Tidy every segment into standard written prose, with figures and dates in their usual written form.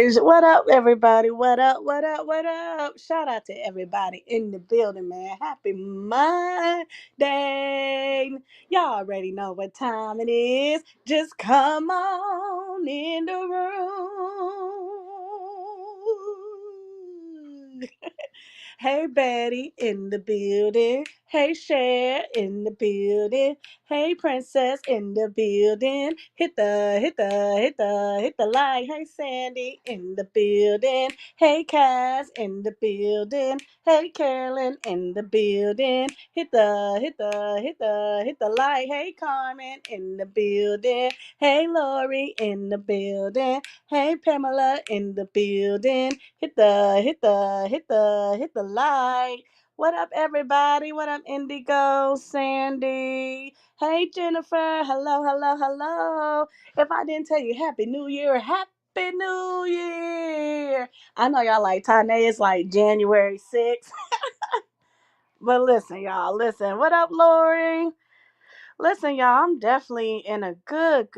What up, everybody? What up? What up? What up? Shout out to everybody in the building, man. Happy Monday. Y'all already know what time it is. Just come on in the room. Hey, Betty in the building. Hey, Cher in the building. Hey, Princess in the building. Hit the light. Hey, Sandy in the building. Hey, Cass in the building. Hey, Carolyn in the building. Hit the light. Hey, Carmen in the building. Hey, Lori in the building. Hey, Pamela in the building. Hit the light. What up, everybody? What up, Indigo, Sandy? Hey, Jennifer. Hello, hello, hello. If I didn't tell you Happy New Year, Happy New Year. I know y'all like Tyn'e. It's like January 6th. But listen, y'all. Listen. What up, Lori? Listen, y'all, I'm definitely in a good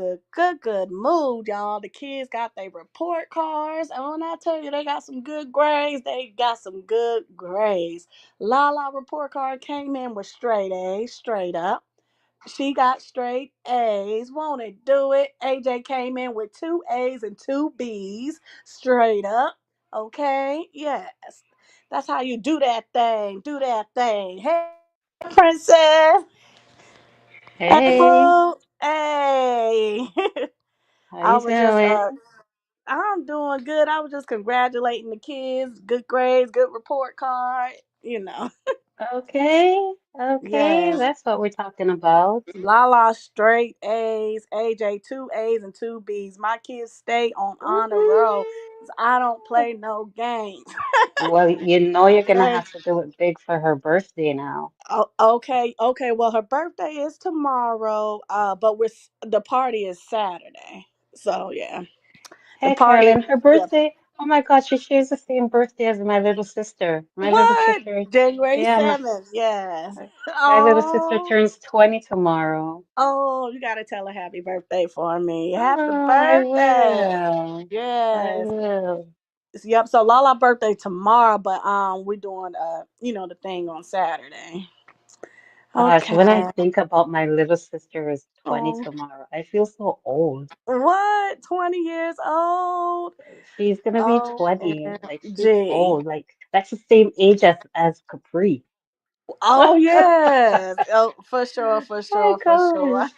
mood, y'all. The kids got their report cards. And when I tell you they got some good grades, they got some good grades. Lala report card came in with straight A's, straight up. She got straight A's. Won't it do it? AJ came in with two A's and two B's, straight up. Okay? Yes. That's how you do that thing. Do that thing. Hey, Princess. Hey, Hey, boo. Hey. how I you was just doing? I'm doing good. I was just congratulating the kids. Good grades, good report card, you know. Okay, okay, Yes. that's what we're talking about. Lala straight A's, AJ two A's and two B's. My kids stay on honor roll. Woohoo! 'Cause I don't play no games. Well, you know you're gonna Okay. have to do it big for her birthday now. Oh, okay, okay. Well, her birthday is tomorrow, but the party is Saturday. So yeah, the Hey, party. Carolyn, her Yeah. birthday. Oh my God, she shares the same birthday as my little sister. My little What? sister, January yeah, 7th. Yes. my little sister Oh, turns 20 tomorrow. oh, you got to tell her happy birthday for me. Happy Oh, I birthday. will. I Yes. will. Yep. So Lala birthday tomorrow, but we're doing the thing on Saturday. Gosh, when I Okay. think about my little sister is 20 Oh, tomorrow, I feel so old. what? 20 years old? She's gonna be 20. Like she's OMG. old. Like that's the same age as Capri. Oh yes. Oh, for sure, for My sure, for sure. gosh.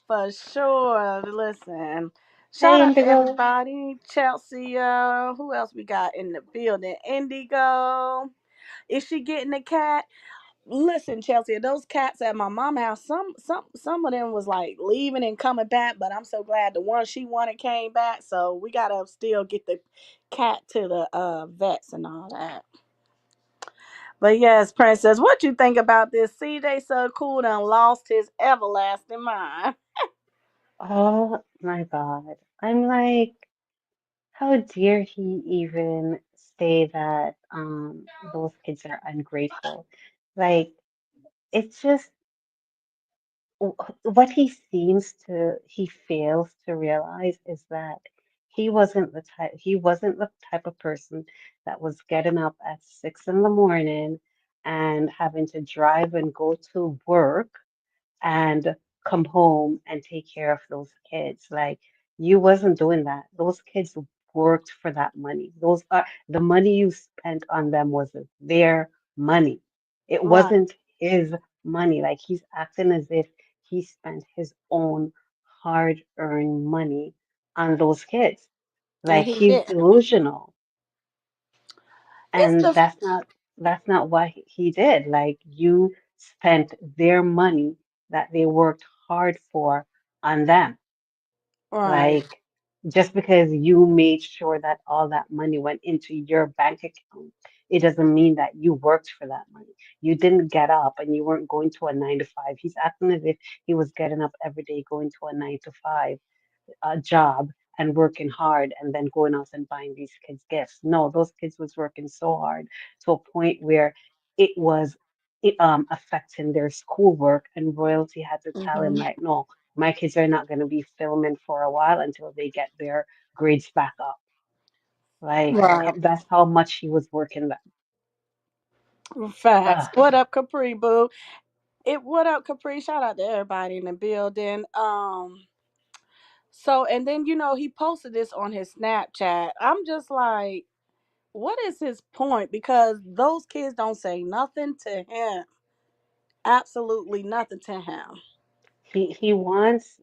For sure. Listen. Shout Hey out to Indigo. everybody. Chelsea, who else we got in the building? Indigo. Is she getting a cat? Listen, Chelsea, those cats at my mama house, some of them was like leaving and coming back, but I'm so glad the one she wanted came back. So we gotta still get the cat to the vets and all that. But yes, Princess, what you think about this? CJ so cool done lost his everlasting mind. Oh my God. I'm like, how dare he even say that those kids are ungrateful? Like, it's just what he fails to realize is that he wasn't the type of person that was getting up at 6 in the morning and having to drive and go to work and come home and take care of those kids. Like you wasn't doing that. Those kids worked for that money. Those are the money you spent on them was their money. It Right. wasn't his money. Like he's acting as if he spent his own hard-earned money on those kids. And Like he he's didn't. delusional. It's And the that's not what he did. Like you spent their money that they worked hard for on them. right. Like just because you made sure that all that money went into your bank account, it doesn't mean that you worked for that money. You didn't get up and you weren't going to a 9 to 5. He's acting as if he was getting up every day going to a 9 to 5 job and working hard and then going out and buying these kids gifts. No, those kids was working so hard to a point where it was affecting their schoolwork, and royalty had to tell him Hmm. like, no, my kids are not going to be filming for a while until they get their grades back up. Like Right. that's how much he was working that. Facts. Ugh. What up, Capri Boo? What up, Capri? Shout out to everybody in the building. So and then he posted this on his Snapchat. I'm just like, what is his point? Because those kids don't say nothing to him. Absolutely nothing to him. He wants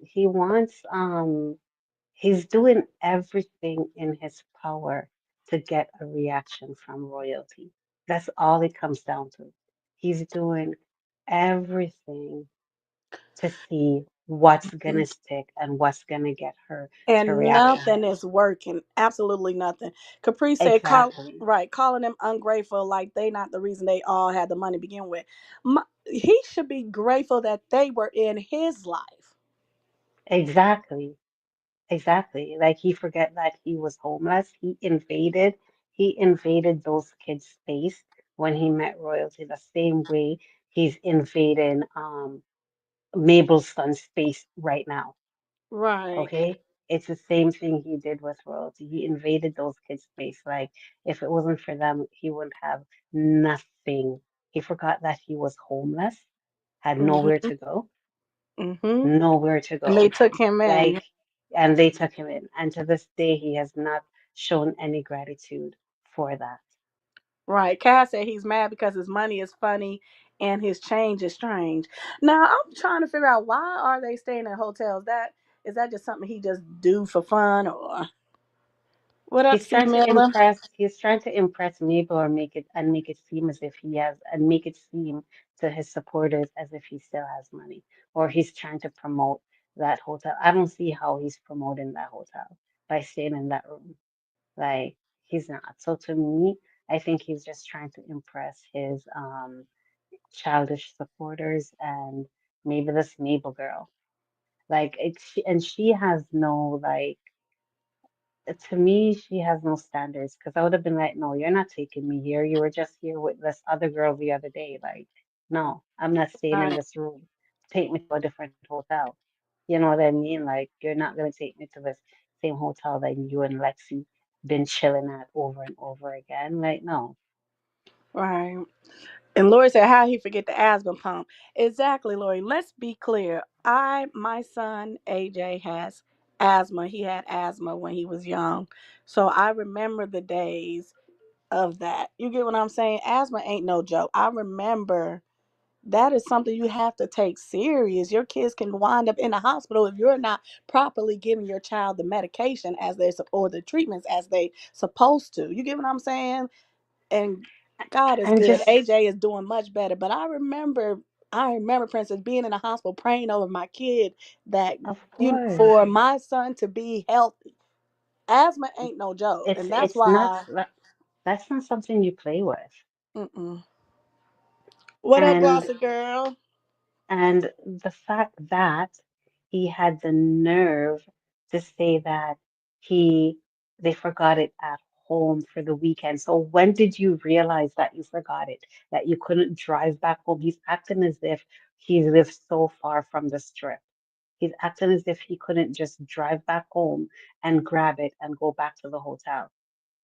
he's doing everything in his power to get a reaction from royalty. That's all it comes down to. He's doing everything to see what's gonna stick and what's gonna get her to And react to nothing him. is working. Absolutely nothing. Capri said, Exactly. calling them ungrateful, like they not the reason they all had the money to begin with. He should be grateful that they were in his life. Exactly. Exactly. Like he forget that he was homeless. He invaded those kids' space when he met royalty the same way he's invading Mabel's son's space right now. Right. Okay? It's the same thing he did with royalty. He invaded those kids' space. Like if it wasn't for them, he wouldn't have nothing. He forgot that he was homeless, had nowhere Mhm. to go, Mhm. nowhere to And they go. took him in. Like, and they took him in. And to this day, he has not shown any gratitude for that. Right. Cass said he's mad because his money is funny and his change is strange. Now I'm trying to figure out, why are they staying in hotels? That is that just something he just do for fun, or what up, He's C trying to Miller? impress, he's trying to impress Mabel or make it seem as if he has, and make it seem to his supporters as if he still has money. Or he's trying to promote that hotel. I don't see how he's promoting that hotel by staying in that room. Like, he's not. So to me, I think he's just trying to impress his childish supporters and maybe this Mabel girl. Like and she has no like to me she has no standards because I would have been like, no, you're not taking me here. You were just here with this other girl the other day. Like, no, I'm not staying in Right. this room. Take me to a different hotel. You know what I mean? Like, you're not gonna take me to this same hotel that you and Lexi been chilling at over and over again. Like, no. Right. And Lori said, how he forget the asthma pump? Exactly, Lori. Let's be clear. My son AJ has asthma. He had asthma when he was young, so I remember the days of that. You get what I'm saying? Asthma ain't no joke. I remember that is something you have to take serious. Your kids can wind up in the hospital if you're not properly giving your child the medication or the treatments as they supposed to. You get what I'm saying? And God is And good. just AJ is doing much better. But I remember Princess being in the hospital praying over my kid that of for course. my son to be healthy. Asthma ain't no joke, It's and that's it's not why. that's not something you play with. Mm-mm. What up, And Bossy girl? and the fact that he had the nerve to say that he they forgot it at home for the weekend. So when did you realize that you forgot it? That you couldn't drive back home? He's acting as if he lives so far from the strip. He's acting as if he couldn't just drive back home and grab it and go back to the hotel.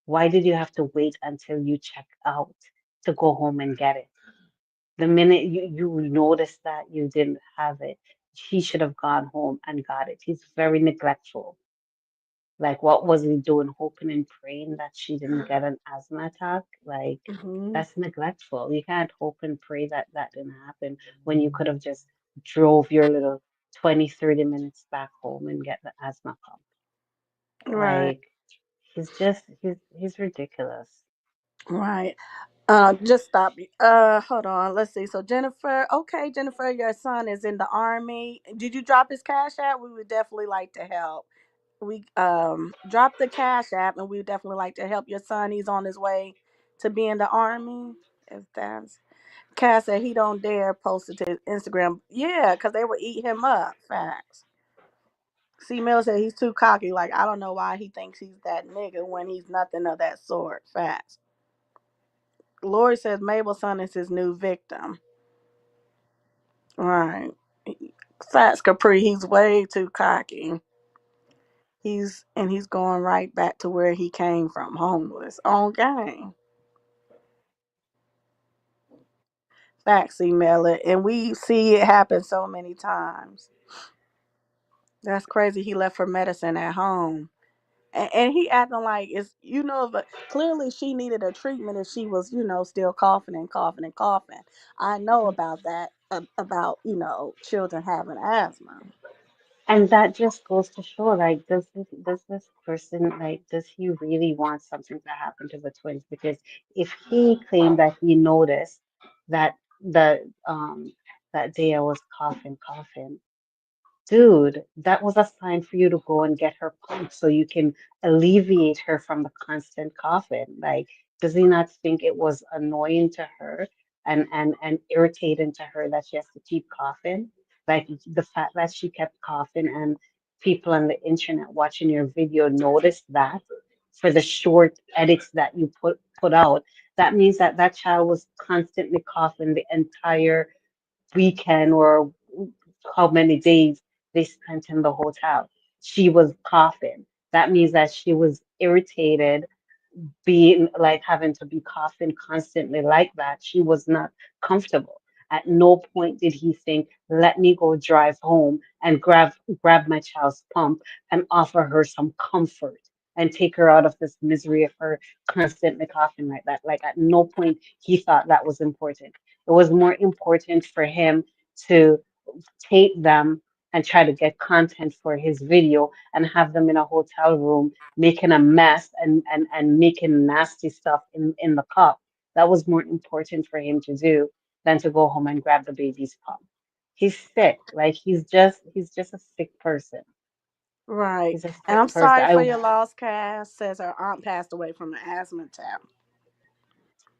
Why did you have to wait until you check out to go home and get it? The minute you noticed that you didn't have it, he should have gone home and got it. He's very neglectful. Like, what was he doing? Hoping and praying that she didn't get an asthma attack? Like, Hmm. that's neglectful. You can't hope and pray that that didn't happen when you could have just drove your little 20, 30 minutes back home and get the asthma pump. Right, Like, he's ridiculous. right. Just stop. Hold on. Let's see. So Jennifer, okay, Jennifer, your son is in the army. Did you drop his cash app? We would definitely like to help. We drop the cash app, and we would definitely like to help your son. He's on his way to be in the army. If that's Cass said he don't dare post it to his Instagram. Yeah, because they would eat him up. Facts. C Mill said he's too cocky. Like, I don't know why he thinks he's that nigga when he's nothing of that sort. Facts. Lori says Mabel's son is his new victim. Right. Facts, Capri. He's way too cocky. he's going right back to where he came from, homeless. On game. Facts, Miller. And we see it happen so many times. That's crazy. He left her medicine at home. And he acting like it's but clearly she needed a treatment if she was still coughing and coughing and coughing. I know about that about children having asthma. And that just goes to show, like, does this person, like, does he really want something to happen to the twins? Because if he claimed that he noticed that that day I was coughing, coughing, dude, that was a sign for you to go and get her pumped so you can alleviate her from the constant coughing. Like, does he not think it was annoying to her and irritating to her that she has to keep coughing? Like the fact that she kept coughing and people on the internet watching your video noticed that for the short edits that you put out, that means that that child was constantly coughing the entire weekend or how many days they spent in the hotel. She was coughing. That means that she was irritated, being like having to be coughing constantly like that. She was not comfortable. At no point did he think, let me go drive home and grab my child's pump and offer her some comfort and take her out of this misery of her constantly coughing like that. Like at no point he thought that was important. It was more important for him to tape them and try to get content for his video and have them in a hotel room making a mess and making nasty stuff in the cup. That was more important for him to do than to go home and grab the baby's pump. He's sick. Like he's just a sick person. Right. He's a And sick I'm person. sorry for your loss, Cass. Says her aunt passed away from an asthma attack.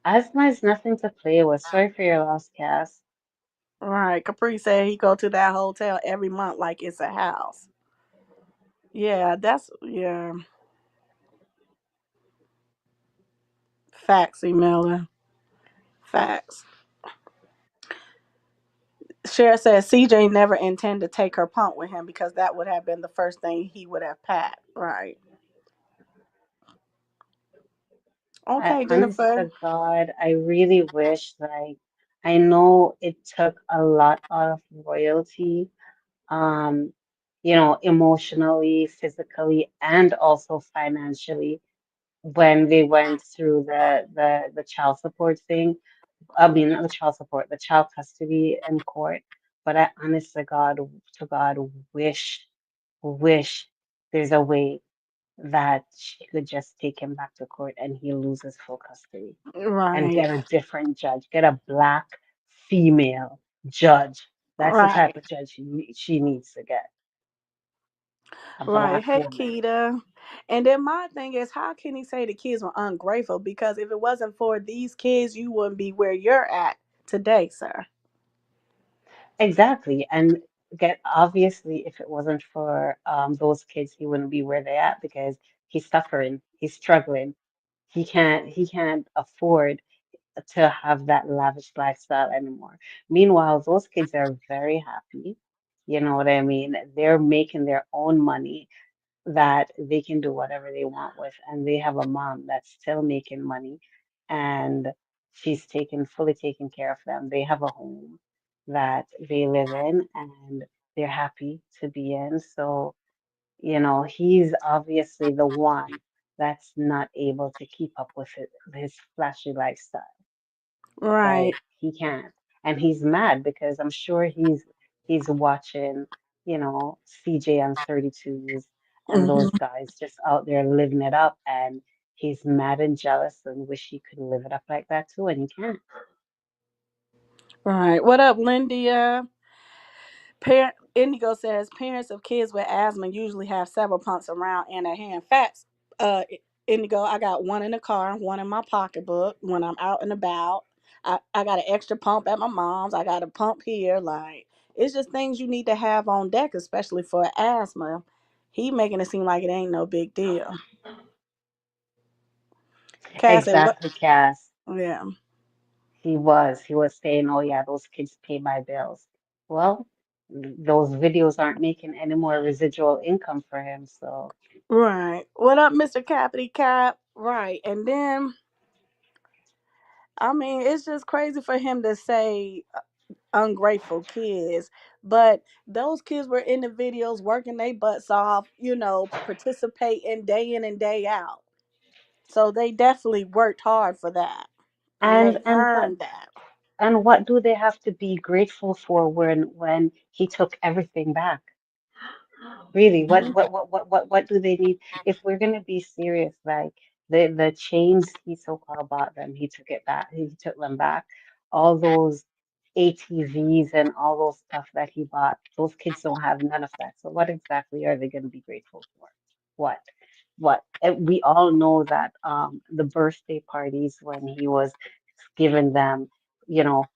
Asthma is nothing to play with. Sorry for your loss, Cass. Right. Capri said he go to that hotel every month like it's a house. Yeah, yeah. Facts, Miller. Facts. Cher says CJ never intended to take her pump with him because that would have been the first thing he would have packed. Right. I Okay, honest Jennifer. to God, I really wish like I know it took a lot of royalty, um, emotionally, physically, and also financially when they went through the child support thing. I mean, not the child support, the child custody in court. But I honest to God, wish there's a way that she could just take him back to court and he loses full custody and Right. get a different judge, get a black female judge. That's the Right. type of judge she needs to get, a Right. black Hey, woman. Keita. And then my thing is, how can he say the kids were ungrateful? Because if it wasn't for these kids, you wouldn't be where you're at today, sir. Exactly. And get obviously, if it wasn't for those kids, he wouldn't be where they're at because he's suffering, he's struggling. He can't afford to have that lavish lifestyle anymore. Meanwhile, those kids are very happy. You know what I mean? They're making their own money that they can do whatever they want with, and they have a mom that's still making money, and she's fully taking care of them. They have a home that they live in, and they're happy to be in. So, he's obviously the one that's not able to keep up with his flashy lifestyle. Right. Like he can't. And he's mad because I'm sure he's watching, CJ on 32s and those Hmm. guys just out there living it up and he's mad and jealous and wish he could live it up like that too and he can't. Right. What up, Lindia? Indigo says parents of kids with asthma usually have several pumps around and at hand. Facts. Indigo, I got one in the car, one in my pocketbook when I'm out and about. I got an extra pump at my mom's. I got a pump here. Like it's just things you need to have on deck, especially for asthma. He making it seem like it ain't no big deal. Cass said, "What? Exactly, Cass. Yeah, He was saying, oh yeah, those kids pay my bills. Well, those videos aren't making any more residual income for him, so Right. What up, Mr. Cappity Cap? Right. And then, I mean, it's just crazy for him to say ungrateful kids, but those kids were in the videos working their butts off, participating day in and day out. So they definitely worked hard for that, and And they and what earned that. and what do they have to be grateful for when he took everything back? Really, what do they need? If we're gonna be serious, like the chains he so-called bought them, he took it back, he took them back. All those ATVs and all those stuff that he bought, those kids don't have none of that. So what exactly are they gonna be grateful for? What? What? And we all know that the birthday parties when he was giving them,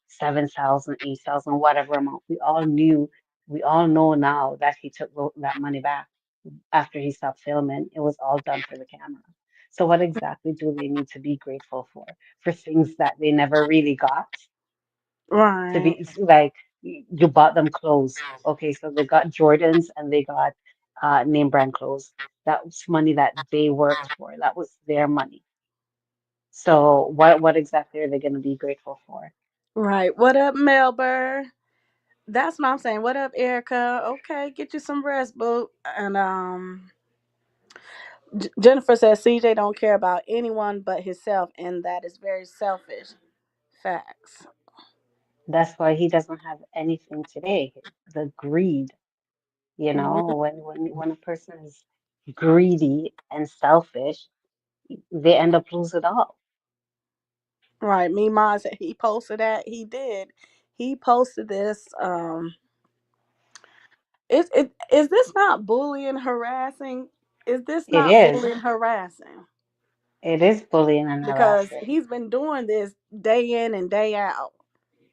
7,000, 8,000, whatever amount, we all know now that he took that money back after he stopped filming. It was all done for the camera. So what exactly do they need to be grateful for? For things that they never really got? To Right, be like you bought them clothes. Okay, so they got Jordans and they got name brand clothes. That was money that they worked for. That was their money. So what exactly are they going to be grateful for? right. What up, Melber? That's what I'm saying. What up, Erica? Okay, get you some rest, boo. And Jennifer says CJ don't care about anyone but himself, and that is very selfish. Facts. That's why he doesn't have anything today. The greed, Mhm. when a person is greedy and selfish, they end up losing it all. Right. Me, mine said he posted that. He did. He posted this. Is this not bullying, harassing? Is this It not is. bullying, harassing? It is bullying and Because harassing. he's been doing this day in and day out.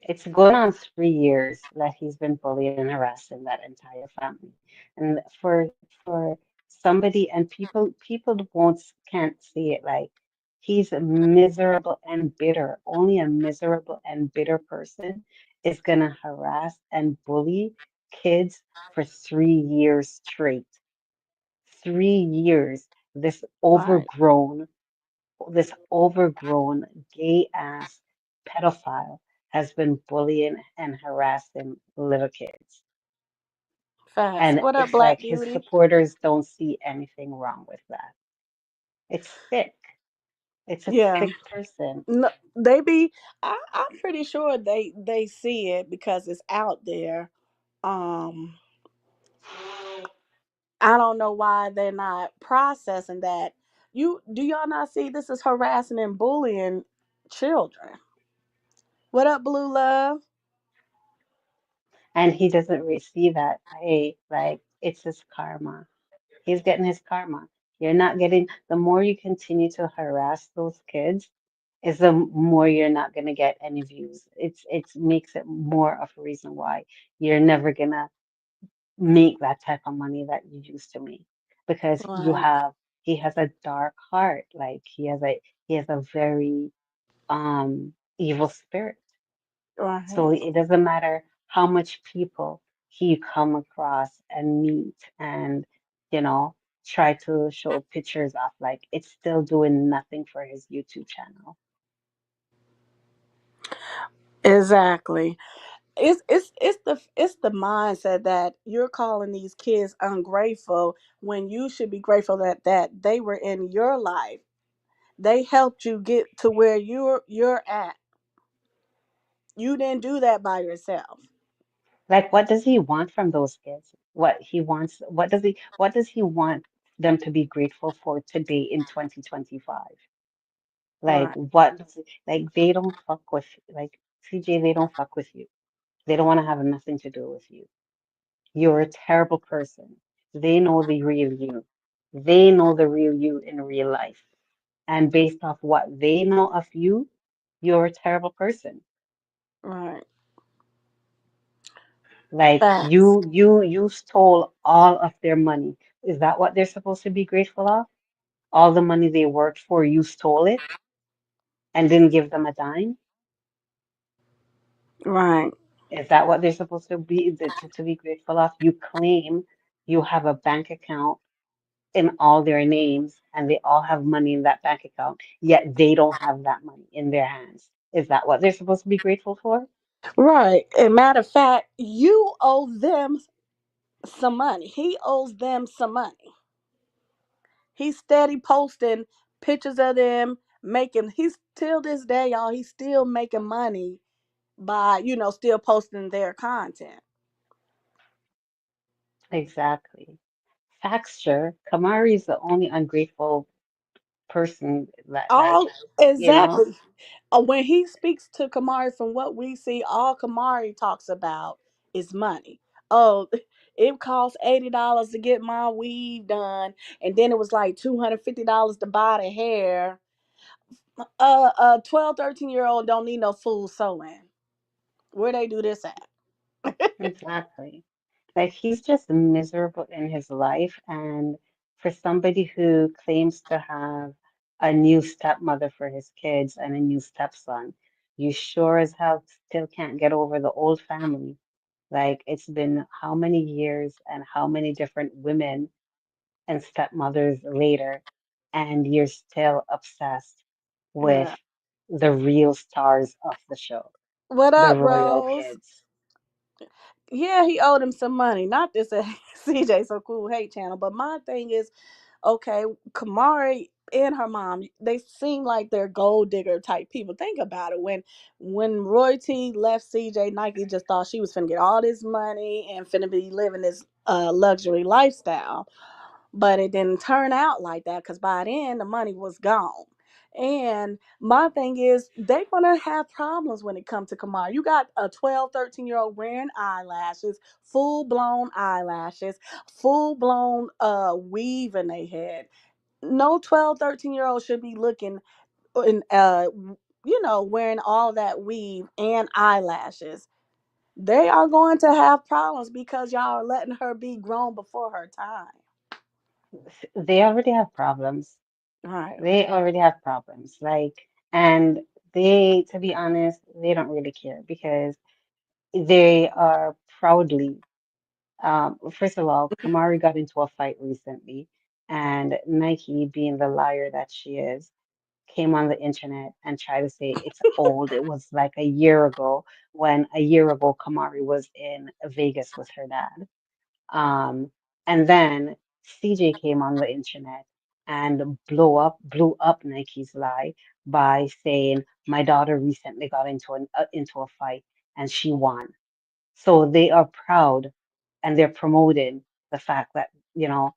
It's going on 3 years that he's been bullying and harassing that entire family. And for somebody and people won't can't see it like he's miserable and bitter. Only a miserable and bitter person is gonna harass and bully kids for 3 years straight. 3 years. Right. This overgrown gay ass pedophile has been bullying and harassing little kids. Facts. And What up, it's Black like his Beauty? supporters don't see anything wrong with that. It's sick. It's a Yeah. sick person. No, they be. I'm pretty sure they see it because it's out there. Um, I don't know why they're not processing that. Y'all not see this is harassing and bullying children? What up, Blue Love? And he doesn't receive that. Hey, like it's his karma. He's getting his karma. You're not getting, the more you continue to harass those kids, is the more you're not gonna get any views. It makes it more of a reason why you're never gonna make that type of money that you used to make. Because Right, he has a dark heart. Like he has a very evil spirit. So right. it doesn't matter how much people he come across and meet and, you know, try to show pictures of, like, it's still doing nothing for his YouTube channel. Exactly. It's the mindset that you're calling these kids ungrateful when you should be grateful that they were in your life. They helped you get to where you're at. You didn't do that by yourself. Like, what does he want from those kids? What does he want them to be grateful for today in 2025? Like, Right, like, they don't fuck with, like, CJ, they don't fuck with you. They don't want to have nothing to do with you. You're a terrible person. They know the real you. They know the real you in real life. And based off what they know of you, you're a terrible person. right. Like Facts. you stole all of their money. Is that what they're supposed to be grateful of? All the money they worked for, you stole it and didn't give them a dime? Right. Is that what they're supposed to be to be grateful of? You claim you have a bank account in all their names and they all have money in that bank account, yet they don't have that money in their hands. Is that what they're supposed to be grateful for? Right. And matter of fact, you owe them some money. He owes them some money. He's steady posting pictures of them making. He's till this day, y'all. He's still making money by still posting their content. Exactly. Faxture, Kamari is the only ungrateful person that, like, All you know, exactly. When he speaks to Kamari, from what we see, all Kamari talks about is money. Oh, it costs $80 to get my weave done, and then it was like $250 to buy the hair. A 12, 13 year old don't need no fool sewing. Where they do this at? exactly. Like he's just miserable in his life. And for somebody who claims to have a new stepmother for his kids and a new stepson, you sure as hell still can't get over the old family. Like it's been how many years and how many different women and stepmothers later, and you're still obsessed with Yeah. the real stars of the show, What the up, royal Rose? kids. Yeah, he owed him some money. Not this CJ So Cool hate channel, but my thing is, okay, Kamari and her mom, they seem like they're gold digger type people. Think about it. When Roy T left CJ, Nike just thought she was finna get all this money and finna be living this luxury lifestyle. But it didn't turn out like that because by then the money was gone. And my thing is, they're gonna have problems when it comes to Kamar. You got a 12, 13 year old wearing eyelashes, full blown eyelashes, full blown weave in their head. No 12, 13 year old should be looking in wearing all that weave and eyelashes. They are going to have problems because y'all are letting her be grown before her time. They already have problems. Right. They already have problems. Like, and they, to be honest, they don't really care because they are proudly, first of all, Kamari got into a fight recently, and Nike, being the liar that she is, came on the internet and tried to say it's old. It was like a year ago, when a year ago Kamari was in Vegas with her dad. And then CJ came on the internet and blew up Nike's lie by saying my daughter recently got into a fight and she won. So they are proud and they're promoting the fact that, you know,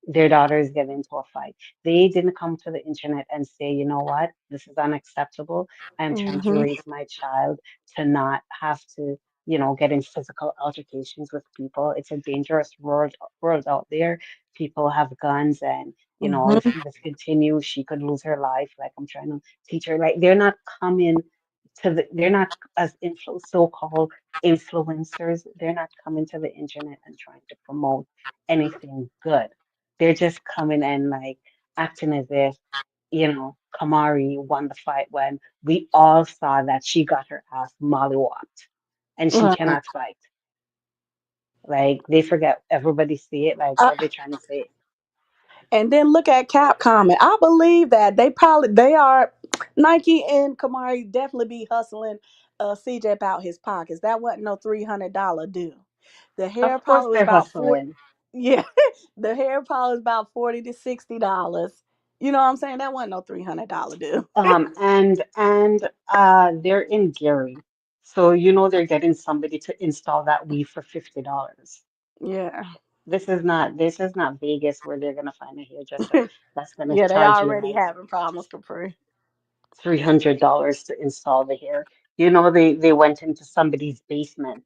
their daughters get into a fight. They didn't come to the internet and say, you know what, this is unacceptable. I'm trying to Hmm. raise my child to not have to, get in physical altercations with people. It's a dangerous world out there. People have guns and, if Hmm. this continues, she could lose her life. Like I'm trying to teach her. Like they're not coming they're not as so-called influencers. They're not coming to the internet and trying to promote anything good. They're just coming and like acting as if, Kamari won the fight when we all saw that she got her ass mollywopped and she Right. cannot fight. Like they forget everybody see it, like what they're trying to say. And then look at Capcom. And I believe that they are Nike and Kamari definitely be hustling CJ about his pockets. That wasn't no $300 due. The hair Of course probably was they're about 40. hustling. Yeah, the hair probably was about $40 to $60. You know what I'm saying? That wasn't no $300 due. And they're in Gary. So they're getting somebody to install that weave for $50. Yeah. This is not Vegas where they're gonna find a hairdresser that's gonna Yeah, they charge you already like having problems, Capri. $300 to install the hair. They went into somebody's basement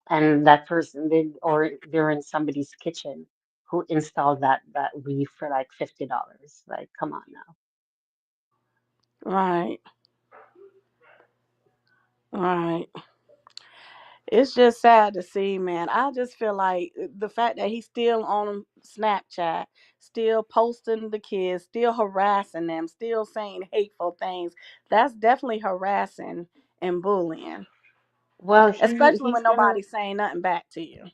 and that person or they're in somebody's kitchen who installed that weave for like $50. Like, come on now. Right. Right. It's just sad to see, man. I just feel like the fact that he's still on Snapchat, still posting the kids, still harassing them, still saying hateful things, that's definitely harassing and bullying, Well, he especially he's when gonna nobody's saying nothing back to you.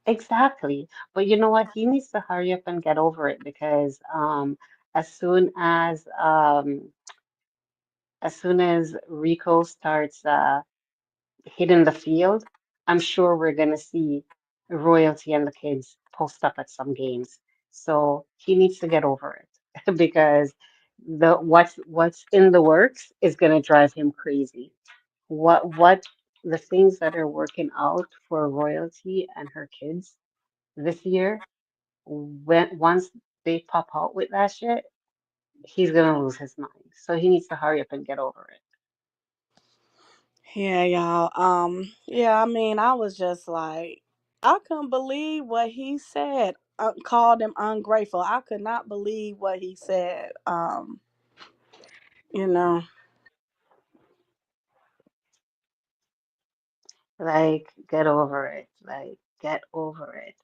Exactly. But you know what? He needs to hurry up and get over it because as soon as Rico starts hitting the field, I'm sure we're gonna see Royalty and the kids post up at some games. So he needs to get over it because what's in the works is gonna drive him crazy. What the things that are working out for Royalty and her kids this year, when once they pop out with that shit, he's gonna lose his mind. So he needs to hurry up and get over it. Yeah, y'all. Yeah, I mean, I was just like, I couldn't believe what he said. Called him ungrateful. I could not believe what he said. You know. Like, get over it. Like, get over it.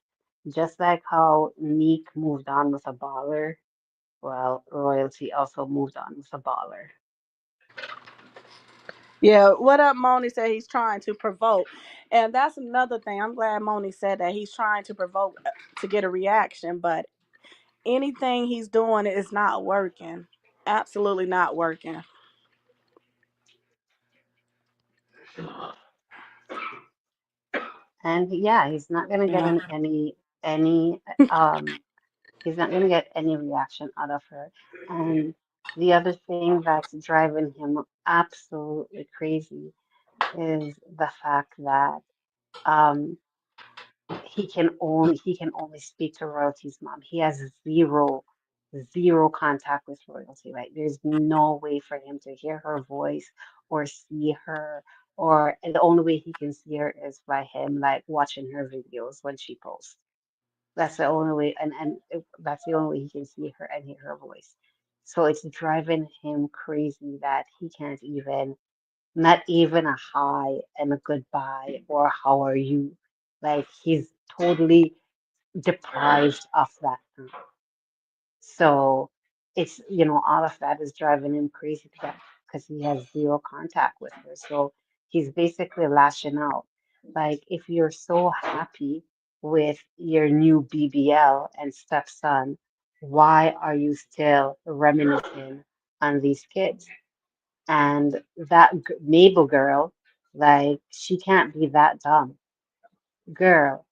Just like how Meek moved on with a baller, well, Royalty also moved on with a baller. Yeah, what up, Moni said he's trying to provoke. And that's another thing. I'm glad Moni said that he's trying to provoke to get a reaction, but anything he's doing is not working. Absolutely not working. And yeah, he's not gonna get Yeah. any he's not gonna get any reaction out of her. And the other thing that's driving him absolutely crazy is the fact that um he can only speak to Royalty's mom. He has zero contact with Royalty. Like there's no way for him to hear her voice or see her, or and the only way he can see her is by him like watching her videos when she posts. That's the only way, that's the only way he can see her and hear her voice. So it's driving him crazy that he can't even, not even a hi and a goodbye or how are you. Like he's totally deprived of that time. So it's all of that is driving him crazy because he has zero contact with her. So he's basically lashing out. Like if you're so happy with your new BBL and stepson, why are you still reminiscing on these kids? And that Mabel girl, like she can't be that dumb. Girl,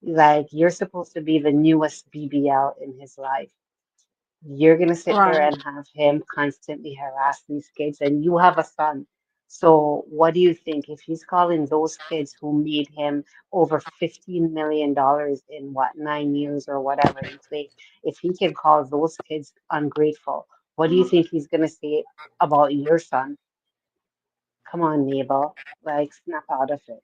like you're supposed to be the newest BBL in his life. You're gonna sit there Right. and have him constantly harass these kids, and you have a son. So what do you think if he's calling those kids who made him over $15 million in what 9 years or whatever he played, if he can call those kids ungrateful, what do you think he's gonna say about your son? Come on, Mabel, like snap out of it.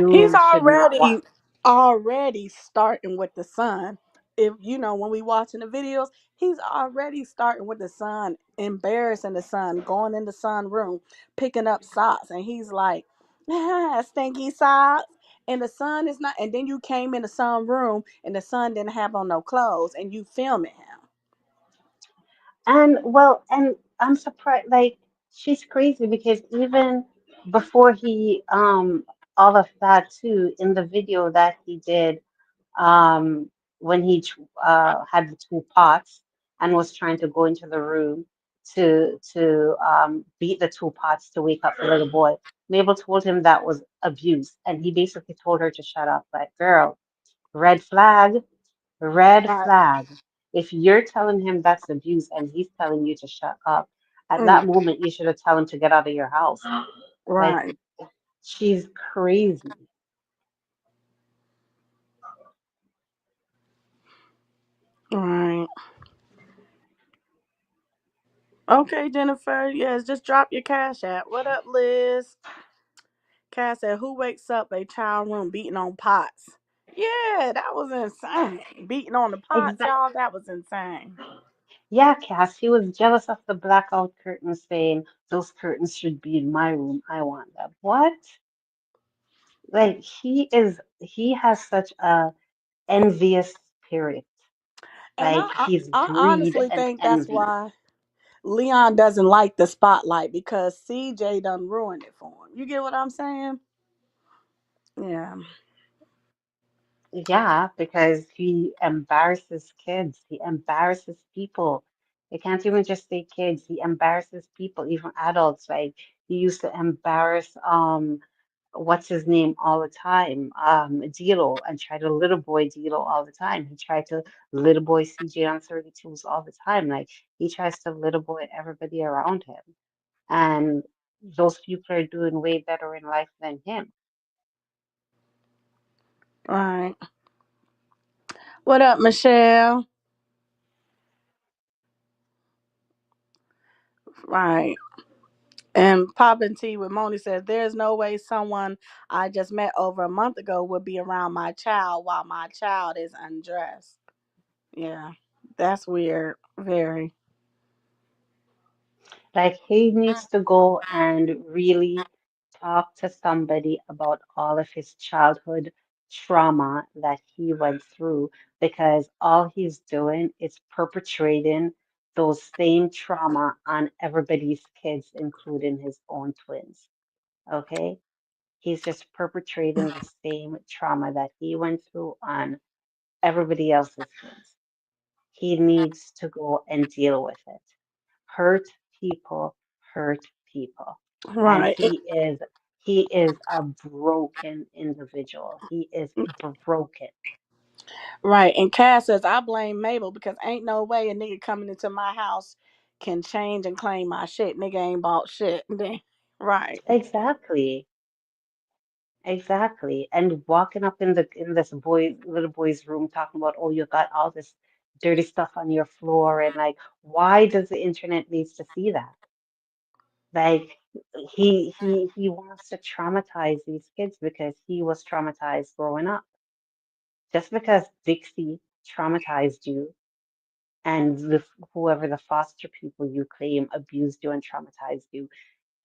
He's You should not want. already starting with the son. If you know when we watching the videos, he's already starting with the son, embarrassing the son, going in the son room, picking up socks, and he's like, ah, stinky socks. And the son is not. And then you came in the son room, and the son didn't have on no clothes, and you filming him. And well, and I'm surprised, like she's crazy because even before he all of that too, in the video that he did when he had the two pots and was trying to go into the room to beat the two pots to wake up the little boy. Mabel told him that was abuse, and he basically told her to shut up. Like, girl, red flag. Red Right. flag. If you're telling him that's abuse and he's telling you to shut up, at Mm, that moment you should have tell him to get out of your house. Like right. she's crazy. Right. Okay, Jennifer. Yes, just drop your cash app. What up, Liz? Cass said, "Who wakes up a child room beating on pots?" Yeah, that was insane. Beating on the pots, Exact. y'all. That was insane. Yeah, Cass, he was jealous of the blackout curtains, saying those curtains should be in my room. I want them. What? Like he has such a envious spirit. And Like he's I greed honestly and think that's envy. why Leon doesn't like the spotlight because CJ done ruined it for him. You get what I'm saying? Yeah. Yeah, because he embarrasses kids. He embarrasses people. You can't even just say kids. He embarrasses people, even adults. Like he used to embarrass what's his name all the time, Dilo, and try to little boy Dilo all the time. He tried to little boy CJ on 32s all the time. Like he tries to little boy everybody around him. And those people are doing way better in life than him. Right. What up, Michelle? Right. And popping tea with Moni says, "There's no way someone I just met over a month ago would be around my child while my child is undressed." Yeah, that's weird. Very. Like he needs to go and really talk to somebody about all of his childhood trauma that he went through because all he's doing is perpetrating those same trauma on everybody's kids, including his own twins. Okay? He's just perpetrating the same trauma that he went through on everybody else's kids. He needs to go and deal with it. Hurt people hurt people. And Right. he is a broken individual. He is broken. Right. And Cass says, "I blame Mabel because ain't no way a nigga coming into my house can change and claim my shit. Nigga ain't bought shit." Right. Exactly. Exactly. And walking up in this little boy's room talking about, oh, you got all this dirty stuff on your floor and like, why does the internet needs to see that? Like he wants to traumatize these kids because he was traumatized growing up. Just because Dixie traumatized you and whoever the foster people you claim abused you and traumatized you,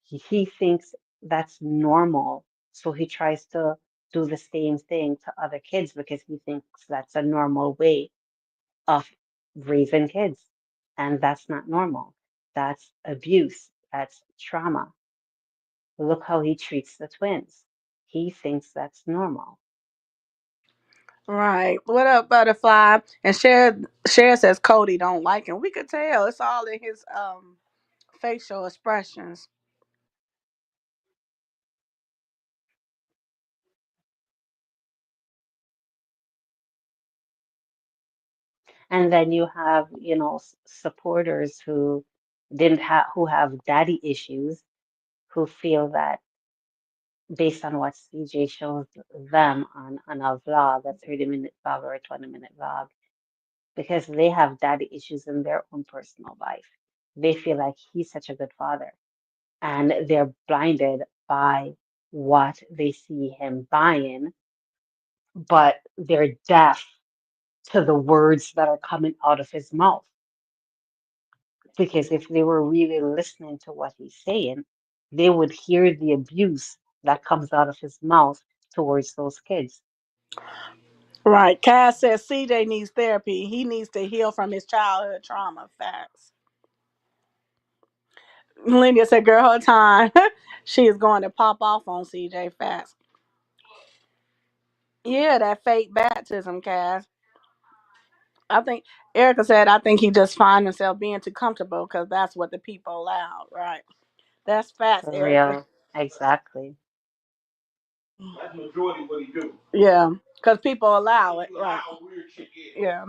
he thinks that's normal. So he tries to do the same thing to other kids because he thinks that's a normal way of raising kids. And that's not normal. That's abuse. That's trauma. Look how he treats the twins. He thinks that's normal. Right. What up, Butterfly? And Cher says Cody don't like him. We could tell. It's all in his facial expressions. And then you have, supporters who didn't have who have daddy issues, who feel that based on what CJ shows them on a vlog, a 30-minute vlog or a 20-minute vlog, because they have daddy issues in their own personal life. They feel like he's such a good father, and they're blinded by what they see him buying, but they're deaf to the words that are coming out of his mouth. Because if they were really listening to what he's saying, they would hear the abuse that comes out of his mouth towards those kids. Right. Cass says CJ needs therapy. He needs to heal from his childhood trauma. Facts. Lydia said, "Girl, her time." She is going to pop off on CJ. Facts. Yeah, that fake baptism, Cass. I think Erica said, "I think he just find himself being too comfortable because that's what the people allow." Right. That's facts, For Erica. real. Exactly. That's majority what he do. Yeah, because people allow it. Right. Yeah.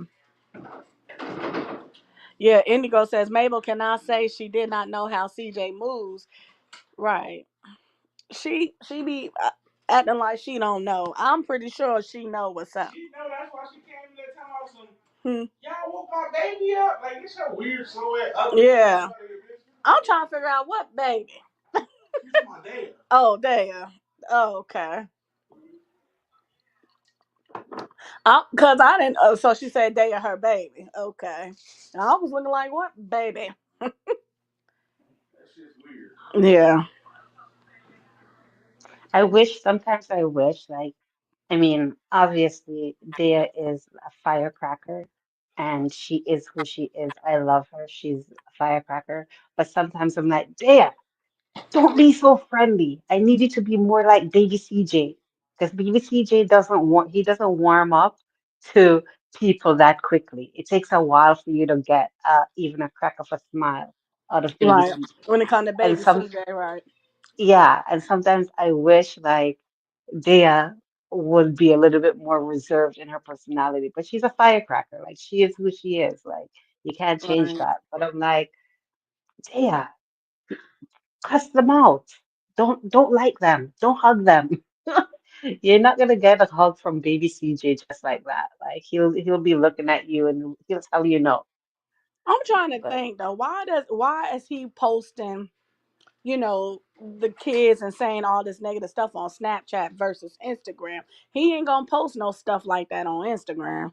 Yeah. Indigo says Mabel cannot say she did not know how CJ moves. Right. She be acting like she don't know. I'm pretty sure she know what's up. She know that's why she came that time out some. Y'all woke my baby up like this. Her weird slow ass. Yeah. I'm trying to figure out what baby. She's my dad. Oh damn. Oh okay. Cause I didn't. Oh, so she said they are her baby. Okay. I was looking like what baby? That shit's weird. Yeah. Sometimes I wish, like, I mean, obviously, Dea is a firecracker and she is who she is. I love her. She's a firecracker. But sometimes I'm like, Dea, don't be so friendly. I need you to be more like baby CJ. because BBCJ doesn't warm up to people that quickly. It takes a while for you to get even a crack of a smile out of baby Right. CJ. When it comes to And baby some CJ, right? Yeah, and sometimes I wish like Dea would be a little bit more reserved in her personality, but she's a firecracker. Like she is who she is. Like you can't change Right. that. But I'm like, Dea, cuss them out. Don't like them. Don't hug them. You're not gonna get a hug from baby CJ just like that. Like he'll be looking at you and he'll tell you no. I'm trying to But think though, why is he posting, the kids and saying all this negative stuff on Snapchat versus Instagram? He ain't gonna post no stuff like that on Instagram.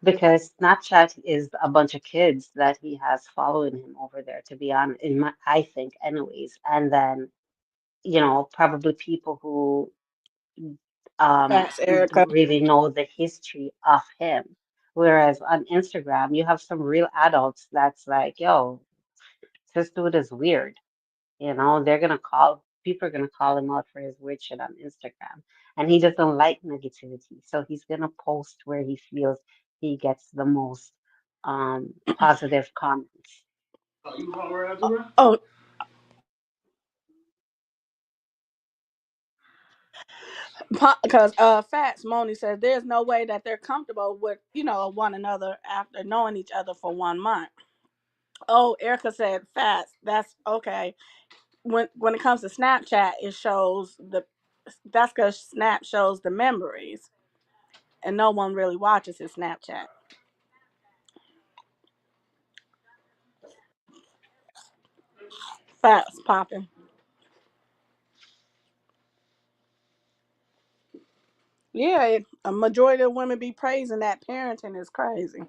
because Snapchat is a bunch of kids that he has following him over there, to be honest, I think anyways. And then probably people who Facts, Erica. don't really know the history of him. Whereas on Instagram, you have some real adults that's like, yo, this dude is weird. People are gonna call him out for his weird shit on Instagram. And he doesn't like negativity. So he's gonna post where he feels he gets the most positive comments. Oh, because Fats Moni says there's no way that they're comfortable with one another after knowing each other for 1 month. Oh, Erica said Fats. That's okay. When it comes to Snapchat, it shows the that's because Snap shows the memories, and no one really watches his Snapchat. Fats popping. Yeah, a majority of women be praising that parenting is crazy.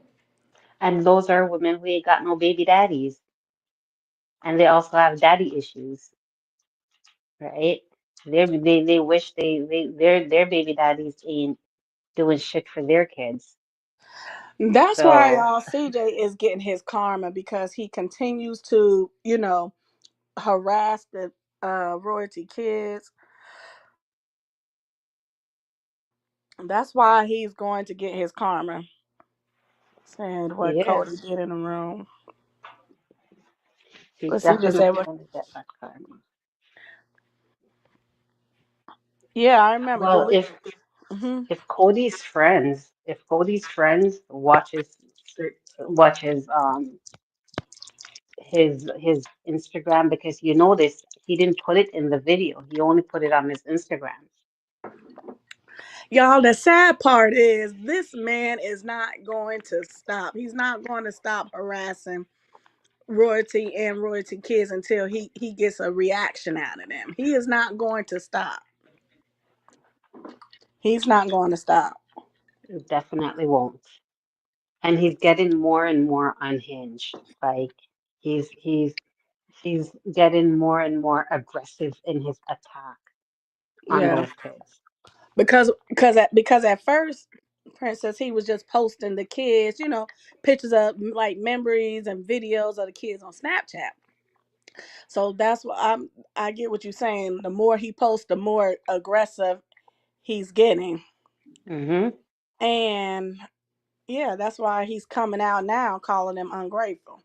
And those are women who ain't got no baby daddies. And they also have daddy issues, right? They wish their baby daddies ain't doing shit for their kids. That's why So y'all CJ is getting his karma because he continues to, harass the royalty kids. That's why he's going to get his karma. Saying he what Cody is. did in the room. He's But CJ said definitely what. gonna get that karma. Yeah, I remember. Well, Delete. Hmm. if Cody's friends watches his Instagram, because you notice he didn't put it in the video. He only put it on his Instagram. Y'all, the sad part is this man is not going to stop. He's not going to stop harassing royalty and royalty kids until he gets a reaction out of them. He is not going to stop. He's not going to stop. It definitely won't. And he's getting more and more unhinged. Like he's he's getting more and more aggressive in his attack on Yeah, those kids. because at first, Princess, he was just posting the kids, pictures of like memories and videos of the kids on Snapchat. So that's what I get what you're saying. The more he posts, the more aggressive he's getting, Hmm. and yeah, that's why he's coming out now calling them ungrateful.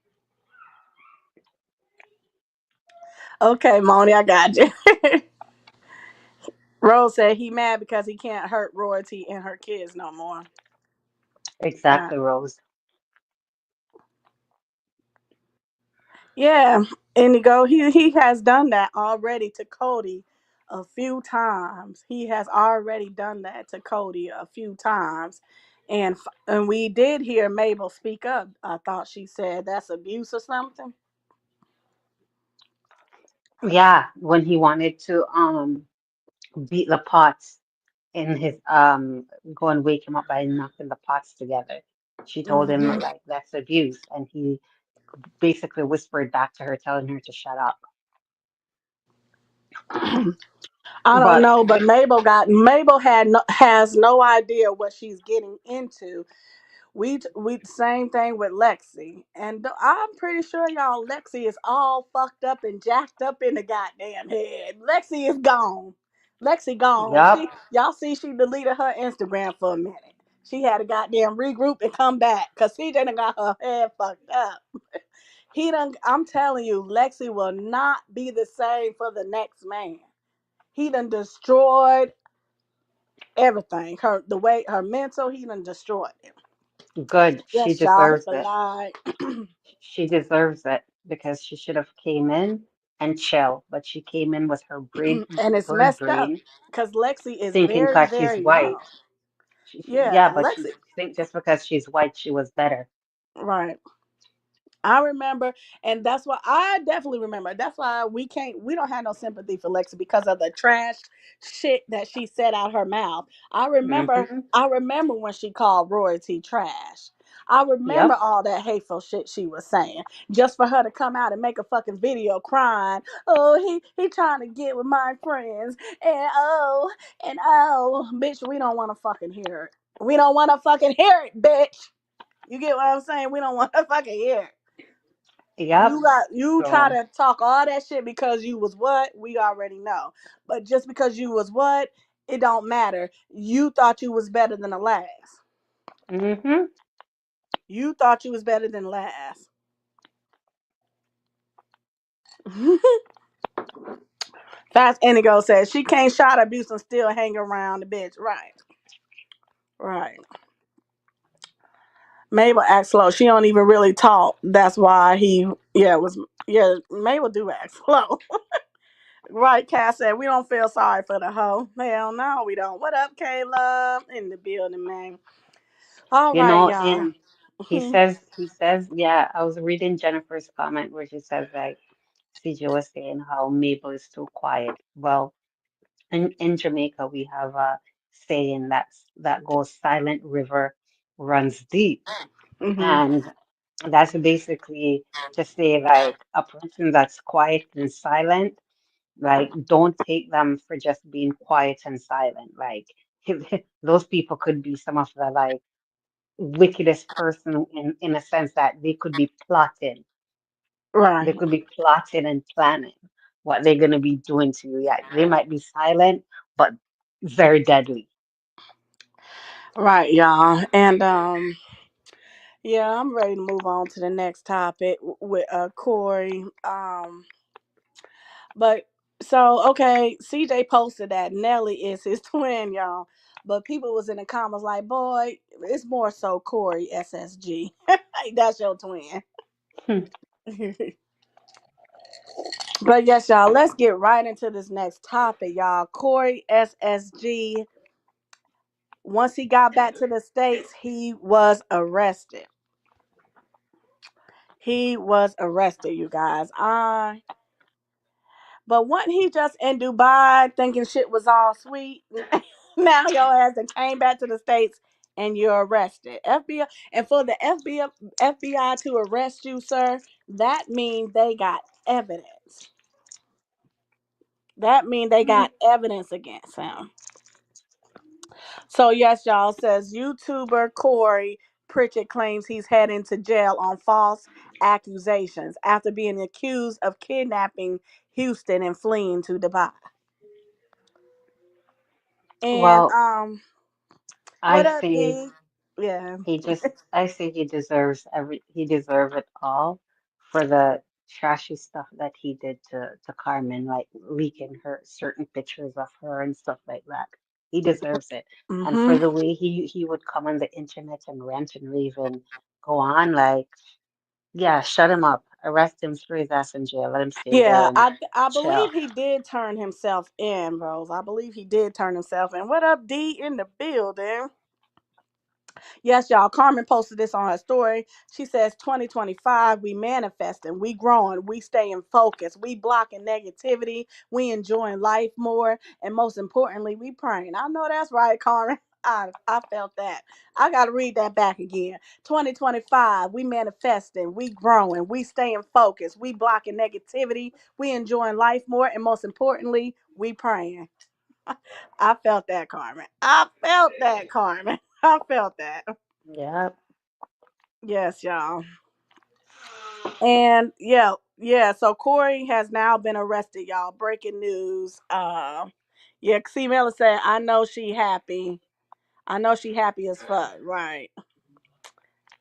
Okay, Moni, I got you. Rose said he mad because he can't hurt royalty and her kids no more. Uh, Exactly, Rose. yeah, Indigo. He has done that already to Cody a few times. He has already done that to Cody a few times, and we did hear Mabel speak up. I thought she said that's abuse or something. Yeah, when he wanted to beat the pots in his go and wake him up by knocking the pots together. She told him Hmm. like that's abuse, and he basically whispered back to her, telling her to shut up. I don't But know, but Mabel has no idea what she's getting into. We same thing with Lexi, and I'm pretty sure y'all Lexi is all fucked up and jacked up in the goddamn head. Lexi is gone. Lexi gone. Yup. Y'all see she deleted her Instagram for a minute. She had to goddamn regroup and come back because CJ done got her head fucked up. He done. I'm telling you, Lexi will not be the same for the next man. He done destroyed everything. The way her mental, he done destroyed it. Good. She Yes, y'all. He deserves it. lied. She deserves it because she should have came in and chill, but she came in with her brain, And it's bird messed up brain, because Lexi is thinking very, because she's very young. white. Yeah, Yeah, but she Lexi. think just because she's white, she was better. Right. I remember, and that's why I definitely remember. That's why we don't have no sympathy for Lexi because of the trash shit that she said out her mouth. Hmm. I remember when she called royalty trash. I remember Yep. all that hateful shit she was saying. Just for her to come out and make a fucking video crying. Oh, he trying to get with my friends. And bitch, we don't want to fucking hear it. We don't want to fucking hear it, bitch. You get what I'm saying? We don't want to fucking hear it. Yep. You try So, to talk all that shit because you was what? We already know. But just because you was what, it don't matter. You thought you was better than the last. hmm You thought you was better than the last. Fast Indigo says she can't shot abuse and still hang around the bitch. Right. Right. Mabel acts slow. She don't even really talk. That's why he was Mabel do act slow. Right, Cass said we don't feel sorry for the hoe. Hell no, we don't. What up, Caleb? In the building, man. All right, y'all. and he says, yeah, I was reading Jennifer's comment where she says like CJ was saying how Mabel is too quiet. Well, in Jamaica we have a saying that goes silent river runs deep. Hmm. And that's basically to say like a person that's quiet and silent, like don't take them for just being quiet and silent. Like those people could be some of the like wickedest person in a sense that they could be plotting. They Right, could be plotting and planning what they're gonna be doing to you. Yeah, they might be silent, but very deadly. right, y'all. And yeah, I'm ready to move on to the next topic with Corey. But so okay, CJ posted that Nelly is his twin, y'all. But people was in the comments like, boy, it's more so Corey SSG. That's your twin. But yes, y'all, let's get right into this next topic, y'all. Corey SSG, once he got back to the States, he was arrested. He was arrested, you guys. But wasn't he just in Dubai thinking shit was all sweet? Now your ass that came back to the States and you're arrested. FBI, and for the FBI to arrest you, sir, that means they got evidence. That means they got evidence against him. So yes, y'all, says YouTuber Corey Pritchett claims he's heading to jail on false accusations after being accused of kidnapping Houston and fleeing to Dubai. And Well, I what up, say D? Yeah. I say he deserves it all for the trashy stuff that he did to Carmen, like leaking her certain pictures of her and stuff like that. He deserves it. And for Mm-hmm. the way he would come on the internet and rant and rave and go on, like, yeah, shut him up, arrest him, throw his ass in jail, let him stay there Yeah, and I believe chill. he did turn himself in, Rose. I believe he did turn himself in. What up, D in the building? Yes, y'all. Carmen posted this on her story. She says 2025, we manifesting, we growing, we staying focused, we blocking negativity, we enjoying life more, and most importantly, we praying. I know that's right, Carmen. I felt that. I gotta read that back again. 2025, we manifesting, we growing, we staying focused, we blocking negativity, we enjoying life more, and most importantly, we praying. I felt that, Carmen. I felt that, Carmen. I felt that. Yeah. Yes, y'all. And yeah. So Corey has now been arrested, y'all. Breaking news. Yeah, see, Miller said, I know she happy. I know she happy as fuck. Right.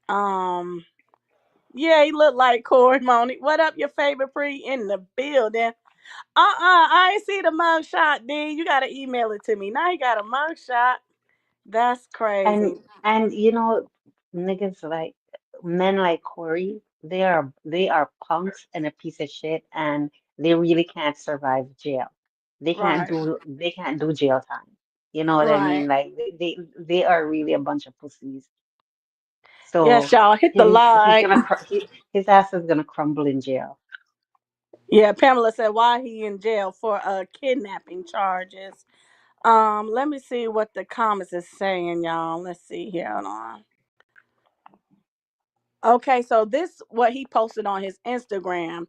Um, yeah, he looked like Corey Money. What up, your favorite pre in the building? I ain't see the mug shot, D. You gotta email it to me. Now he got a mug shot. That's And crazy. niggas like men like Corey, they are punks and a piece of shit, and they really can't survive jail. Right. They can't do jail time. You know what I mean? Right. Like they are really a bunch of pussies. Yes, So y'all. Hit the he's like. gonna his ass is gonna crumble in jail. Yeah, Pamela said why he in jail for kidnapping charges. Let me see what the comments is saying, y'all. Let's see here. Hold on. Okay, so this what he posted on his Instagram.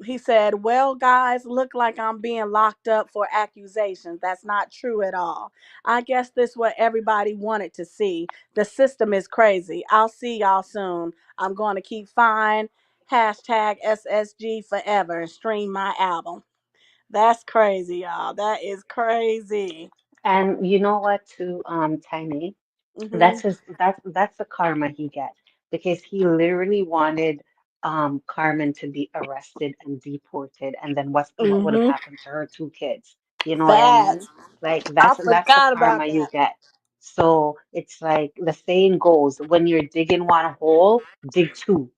He said, well, guys, look like I'm being locked up for accusations. That's not true at all. I guess this what everybody wanted to see. The system is crazy. I'll see y'all soon. I'm going to keep fine. Hashtag SSG forever and stream my album. That's crazy, y'all. That is crazy. And you know what, too, Tiny? Mhm. That's the karma he gets because he literally wanted Carmen to be arrested and deported, and then what would have Mhm. happened to her two kids? You know what I mean? Facts. Like I that's the forgot karma about you that. get. So it's like the saying goes, when you're digging one hole, dig two.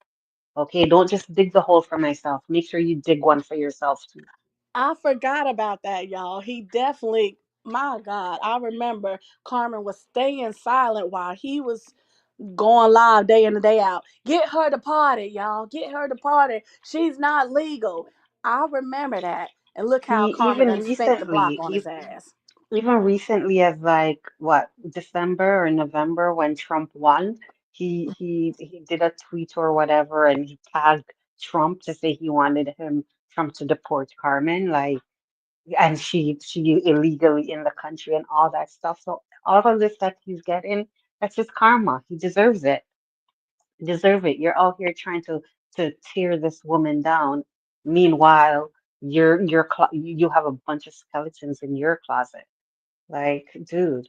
Okay, don't just dig the hole for myself. Make sure you dig one for yourself too. I forgot about that, y'all. He definitely, my God, I remember Carmen was staying silent while he was going live day in and day out. Get her to party, y'all. Get her to party. She's not legal. I remember that. And look how He Carmen done spent the block on his ass. even recently as like what, December or November when Trump won, he did a tweet or whatever and he tagged Trump to say he wanted Trump to deport Carmen, like, and she illegally in the country and all that stuff. So all of this that he's getting, that's just karma. He deserves it. Deserve it. You're out here trying to tear this woman down. Meanwhile, you have a bunch of skeletons in your closet. Like, dude,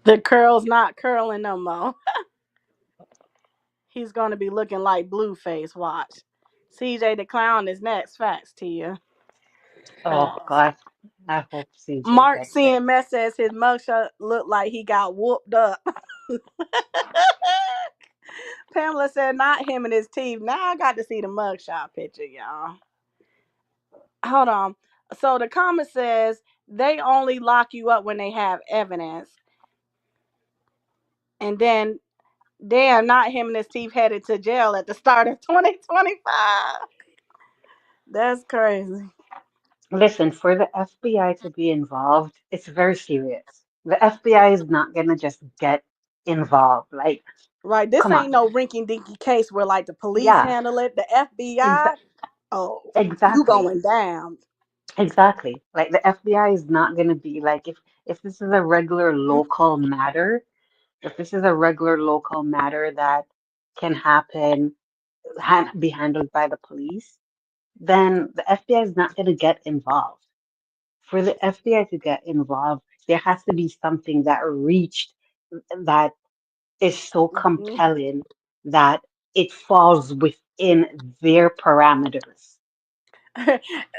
The curl's not curling no more. He's going to be looking like Blueface. Watch. CJ the Clown is next. Facts to you. oh Facts. God, I hope CJ Mark gets it. CMS says his mugshot looked like he got whooped up. Pamela said not him and his teeth. Now I got to see the mugshot picture, y'all. Hold on. So the comment says they only lock you up when they have evidence. And then damn, not him and his teeth headed to jail at the start of 2025. That's crazy. Listen, for the FBI to be involved, it's very serious. The FBI is not gonna just get involved. Like, Right. This come ain't on. no rinky dinky case where like the police Yeah, handle it. The FBI, exa oh, you exactly. going down. Exactly. Like the FBI is not gonna be like, if this is a regular local matter, if this is a regular local matter that can be handled by the police, then the FBI is not going to get involved. For the FBI to get involved, there has to be something that reached that is so Mhm. compelling that it falls within their parameters.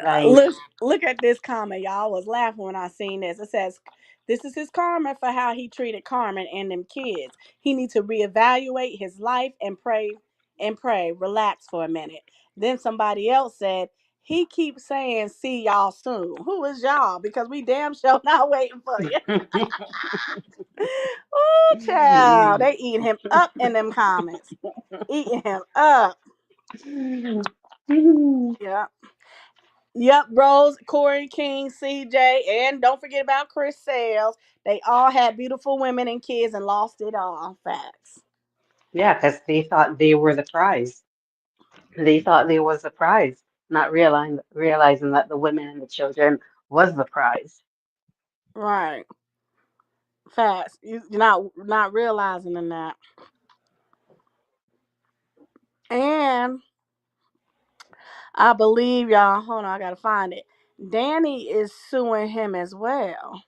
Like, look at this comment, y'all. I was laughing when I seen this. It says, "This is his karma for how he treated Carmen and them kids. He needs to reevaluate his life and pray. Relax for a minute." Then somebody else said, "He keeps saying see y'all soon. Who is y'all? Because we damn sure not waiting for you." Ooh, child, they eating him up in them comments. Eating him up. Yeah. Yep, Rose, Corey King, CJ, and don't forget about Chris Sales. They all had beautiful women and kids and lost it all. Facts. Yeah, because they thought they were the prize. They thought they was the prize, not realizing that the women and the children was the prize. Right. Fast. You're not realizing in that. And I believe y'all. Hold on, I gotta find it. Danny is suing him as well,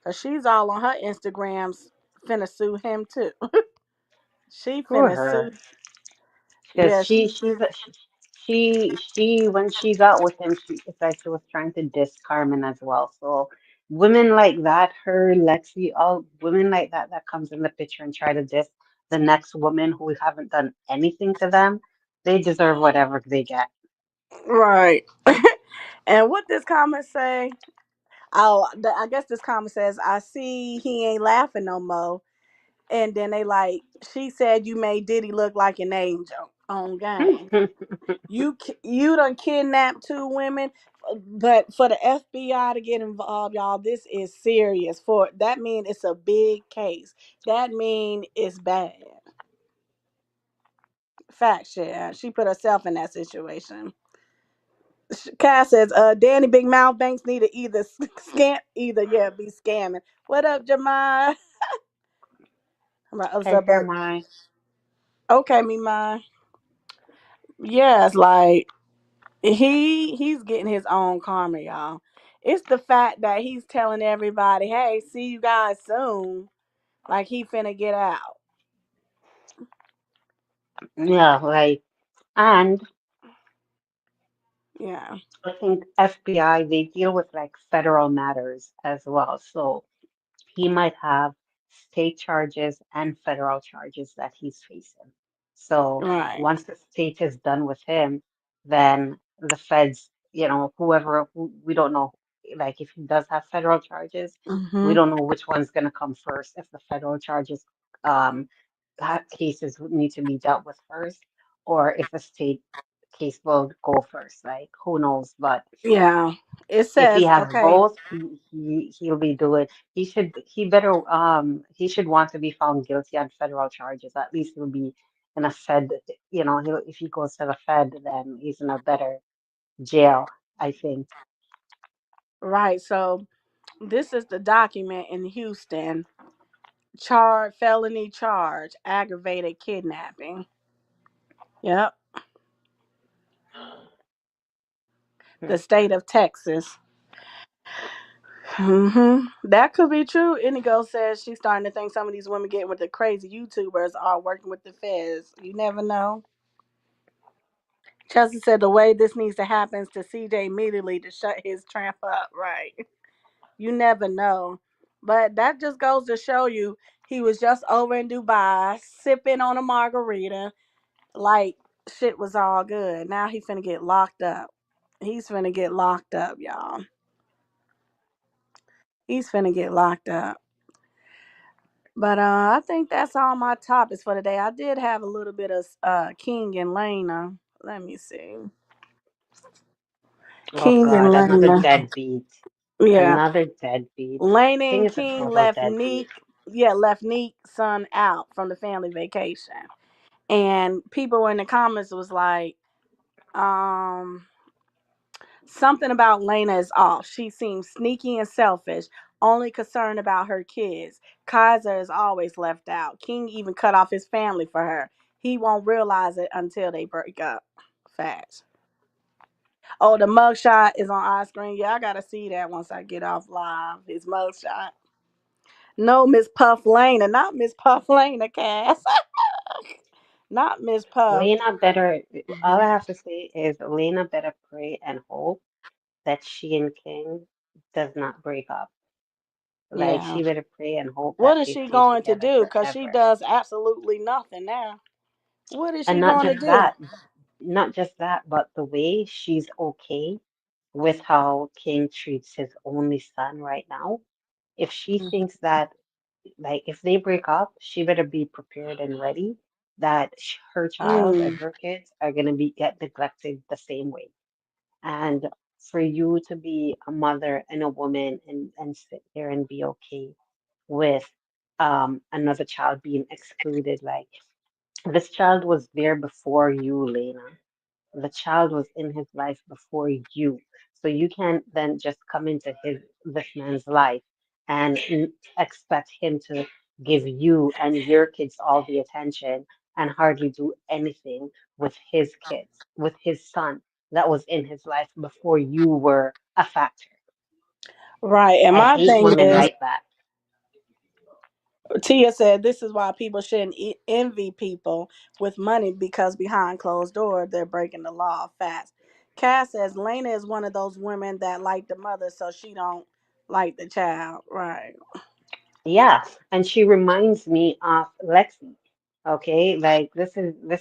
cause she's all on her Instagrams finna sue him too. She Poor finna her. sue. Because Yeah, she. she when she got with him, it's like she was trying to diss Carmen as well. So women like that, her, Lexi, all women like that that comes in the picture and try to diss the next woman who haven't done anything to them, they deserve whatever they get. Right. And what this comment say? Oh, I guess this comment says, "I see he ain't laughing no more." And then they like, she said you made Diddy look like an angel on game. You done kidnapped two women, but for the FBI to get involved, y'all, this is serious. For that mean it's a big case. That mean it's bad. Fact share. She put herself in that situation. Cass says, Danny Big Mouth Banks need to either be scamming. What up, Jemai? My other Hey, stuff, but Jeremiah. okay, me mine. Yes, like he's getting his own karma, y'all. It's the fact that he's telling everybody, "Hey, see you guys soon." Like he finna get out. Yeah, like, and Yeah. I think FBI, they deal with like federal matters as well. So he might have state charges and federal charges that he's facing. So Right. once the state is done with him, then the feds, whoever, we don't know, like if he does have federal charges, we Mhm. don't know which one's going to come first. If the federal charges um, cases would need to be dealt with first, or if the state case will go first. Like who knows? But Yeah. It if he says, has okay. both, he'll be doing. He should want to be found guilty on federal charges. At least he'll be in a Fed. He'll if he goes to the Fed, then he's in a better jail, I think. Right. So this is the document in Houston. Felony charge, aggravated kidnapping. Yep. The state of Texas. That could be true. Indigo says she's starting to think some of these women getting with the crazy YouTubers are working with the feds. You never know. Chelsea said the way this needs to happen is to CJ immediately to shut his tramp up. Right. You never know. But that just goes to show you he was just over in Dubai sipping on a margarita like shit was all good. Now he finna get locked up. He's finna get locked up, y'all. He's finna get locked up. But I think that's all my topics for today. I did have a little bit of King and Lena. Let me see. Oh King and God, another Lena. deadbeat, Yeah. another deadbeat. Lena King and is a King total left deadbeat. Neek. Yeah, left Neek's son out from the family vacation. And people in the comments was like, um, something about Lena is off. She seems sneaky and selfish, only concerned about her kids. Kaiser is always left out. King even cut off his family for her. He won't realize it until they break up. Facts. Oh, the mugshot is on our screen. Yeah, I gotta see that once I get off live. His mugshot. No, Miss Puff Lane, not Miss Puff Lane, Cass. Not Miss Puff. Lena better. All I have to say is Lena better pray and hope that she and King does not break up. Like Yeah. she better pray and hope What that is they she stay going to together do? Because she forever. does absolutely nothing now. What is And she not going to just do? that, not just that, but the way she's okay with how King treats his only son right now. If she thinks that, like, if they break up, she better be prepared and ready that her child and Mm, her kids are gonna be get neglected the same way. And for you to be a mother and a woman and sit there and be okay with another child being excluded, like This child was there before you, Lena. The child was in his life before you. So you can't then just come into this man's life and expect him to give you and your kids all the attention and hardly do anything with his kids, with his son that was in his life before you were a factor. Right. And I my hate thing women is, like that. Tia said this is why people shouldn't envy people with money because behind closed doors they're breaking the law fast. Cass says Lena is one of those women that like the mother, so she don't like the child. Right. Yeah, and she reminds me of Lexi. Okay, like this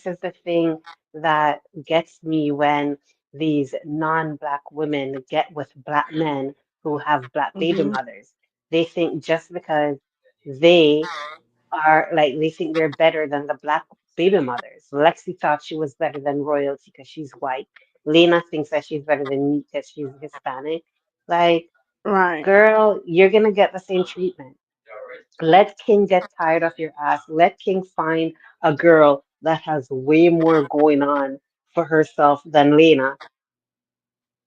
is the thing that gets me when these non-black women get with black men who have black baby Hmm. mothers. They think just because they they think they're better than the black baby mothers. Lexi thought she was better than royalty because she's white. Lena thinks that she's better than me because she's Hispanic. Like, Right. girl, you're gonna get the same treatment. Let King get tired of your ass. Let King find a girl that has way more going on for herself than Lena,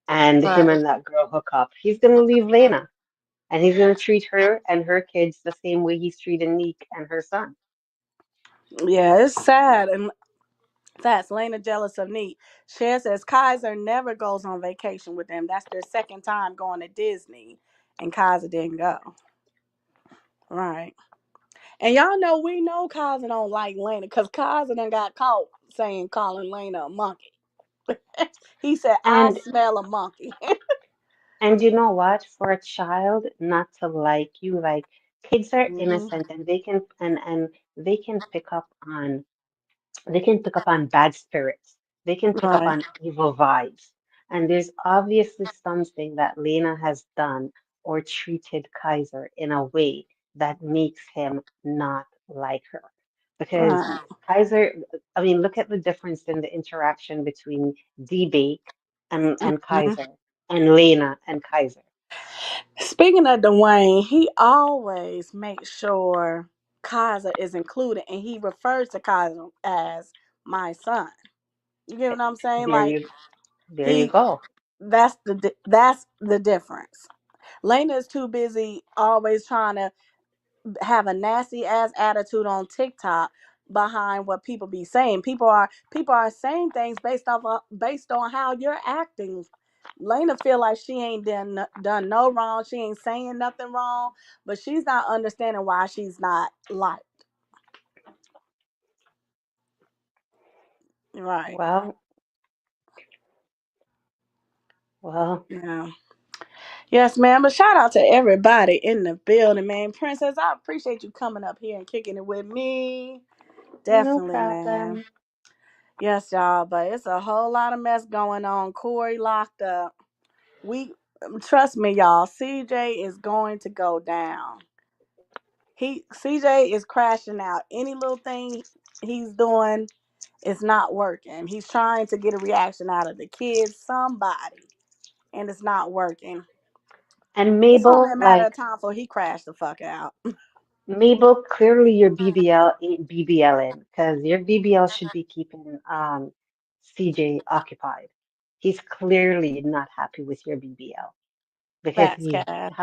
and him Right. and that girl hook up. He's gonna leave Lena, and he's gonna treat her and her kids the same way he's treating Neek and her son. Yeah, it's sad and fast. Lena jealous of Neat. Cher says Kaiser never goes on vacation with them. That's their second time going to Disney, and Kaiser didn't go. Right. And y'all know we know Kaiser don't like Lena because Kaiser done got caught saying calling Lena a monkey. He said, I And smell a monkey. and you know what? For a child not to like you, like kids are Hmm. innocent and they can they can pick up on they can pick up on bad spirits. They can pick up Right, on evil vibes. And there's obviously something that Lena has done or treated Kaiser in a way that makes him not like her. Because right. Kaiser, I mean, look at the difference in the interaction between D-Bake and Mhm. Kaiser and Lena and Kaiser. Speaking of Dwayne, he always makes sure Kaiser is included and he refers to Kaiser as my son. You get what I'm saying? There Like you there you he go. that's the difference. Lena is too busy always trying to have a nasty ass attitude on TikTok behind what people be saying. People are saying things based on how you're acting. Lena feel like she ain't done no wrong. She ain't saying nothing wrong, but she's not understanding why she's not liked. Right. Well, well, Yeah. Yes, ma'am. But shout out to everybody in the building, man. Princess, I appreciate you coming up here and kicking it with me. no Definitely, man. problem. Yes, y'all, but it's a whole lot of mess going on. Corey locked up. We trust me, y'all. CJ is going to go down. CJ is crashing out. Any little thing he's doing is not working. He's trying to get a reaction out of the kids, somebody, and it's not working. And It's only Mabel, a matter of like time before he crashed the fuck out. Mabel, clearly your BBL ain't BBLing because your BBL should be keeping CJ occupied. He's clearly not happy with your BBL because Facts, Cass.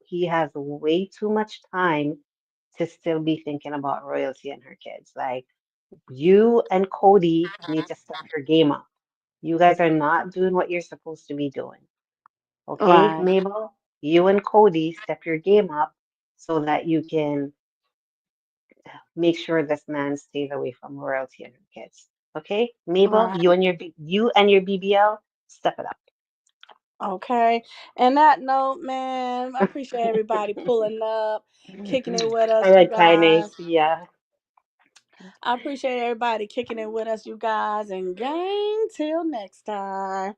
he has way too much time to still be thinking about royalty and her kids. Like you and Cody need to step your game up. You guys are not doing what you're supposed to be doing. Okay, Right, Mabel? You and Cody step your game up so that you can make sure this man stays away from royalty and her kids. Okay, Mabel, right. you and your BBL, step it Okay. And that note, man, I appreciate everybody pulling up, kicking it with All us, you right, Tyn'e, guys. see ya. I appreciate everybody kicking it with us, you guys. And gang, till next time.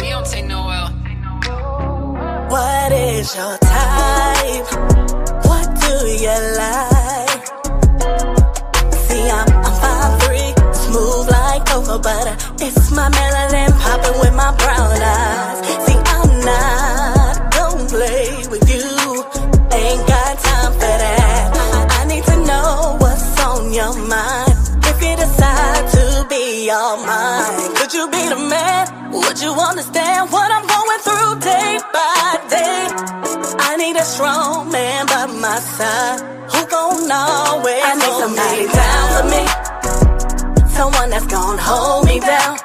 We don't take no L. What is your type? What do you like? cocoa butter. It's my melanin popping with my brown eyes. See, I'm not gonna play with you. Ain't got time for that. I need to know what's on your mind. If you decide to be all mine, could you be the man? Would you understand what I'm going through day by day? I need a strong man by my side who gon' always I need somebody down for me, someone that's gon' hold me down.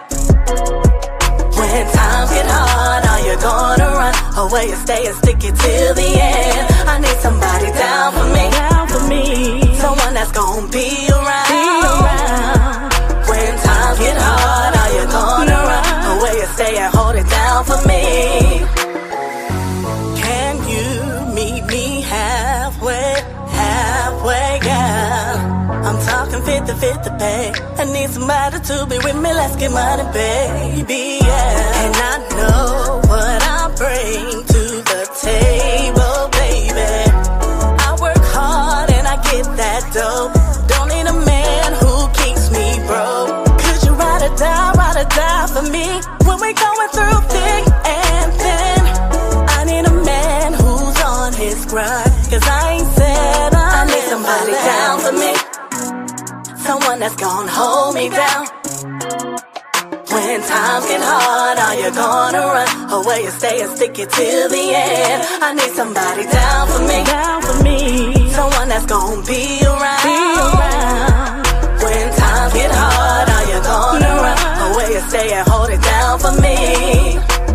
When times get hard, are you gonna run, or will you stay and stick it till the end? I need somebody down for me, someone that's gon' be around. When times get hard, are you gonna run, or will you stay and hold it down for me? Can you meet me halfway, yeah? I'm talking 50-50, babe. I need somebody to be with me, let's get money, baby, yeah. And I know what I bring to the table, baby. I work hard and I get that dough. Don't need a man who keeps me broke. Could you ride or die for me when we going through thick and thin? I need a man who's on his grind, cause I ain't said I need somebody down for me, someone that's gon' hold me down. When times get hard, are you gonna run, or will you stay and stick it till the end? I need somebody down for me, someone that's gon' be around. When times get hard, are you gonna run, or will you stay and hold it down for me?